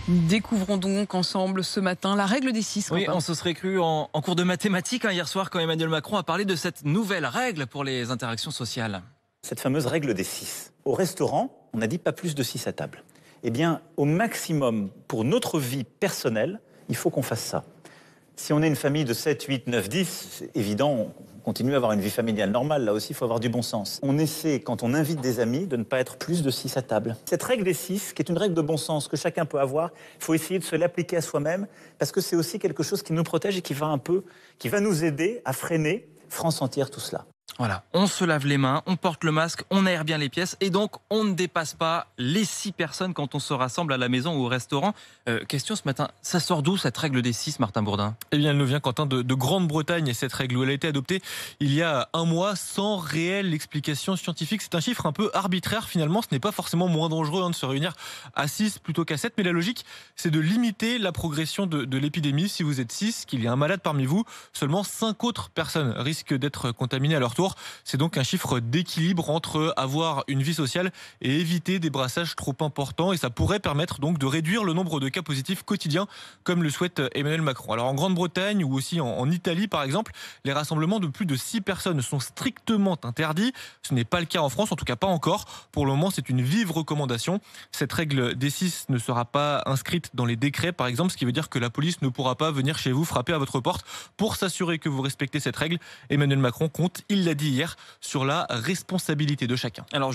Découvrons donc ensemble ce matin la règle des 6. Oui, on se serait cru en cours de mathématiques hier soir quand Emmanuel Macron a parlé de cette nouvelle règle pour les interactions sociales. Cette fameuse règle des 6. Au restaurant, on a dit pas plus de 6 à table. Eh bien, au maximum, pour notre vie personnelle, il faut qu'on fasse ça. Si on est une famille de 7, 8, 9, 10, c'est évident, on continue à avoir une vie familiale normale. Là aussi, il faut avoir du bon sens. On essaie, quand on invite des amis, de ne pas être plus de 6 à table. Cette règle des 6, qui est une règle de bon sens que chacun peut avoir, il faut essayer de se l'appliquer à soi-même, parce que c'est aussi quelque chose qui nous protège et qui va nous aider à freiner France entière tout cela. Voilà, on se lave les mains, on porte le masque, on aère bien les pièces et donc on ne dépasse pas les 6 personnes quand on se rassemble à la maison ou au restaurant. Question ce matin, ça sort d'où cette règle des 6, Martin Bourdin? Eh bien, elle nous vient, Quentin, de Grande-Bretagne, et cette règle où elle a été adoptée il y a un mois sans réelle explication scientifique. C'est un chiffre un peu arbitraire finalement, ce n'est pas forcément moins dangereux de se réunir à 6 plutôt qu'à 7, mais la logique, c'est de limiter la progression de l'épidémie. Si vous êtes 6, qu'il y a un malade parmi vous, seulement 5 autres personnes risquent d'être contaminées à leur tour. C'est donc un chiffre d'équilibre entre avoir une vie sociale et éviter des brassages trop importants, et ça pourrait permettre donc de réduire le nombre de cas positifs quotidiens comme le souhaite Emmanuel Macron. Alors en Grande-Bretagne ou aussi en Italie par exemple, les rassemblements de plus de 6 personnes sont strictement interdits. Ce n'est pas le cas en France, en tout cas pas encore. Pour le moment, c'est une vive recommandation. Cette règle des 6 ne sera pas inscrite dans les décrets par exemple, ce qui veut dire que la police ne pourra pas venir chez vous frapper à votre porte pour s'assurer que vous respectez cette règle. Emmanuel Macron compte, il l'a dit hier, sur la responsabilité de chacun. Alors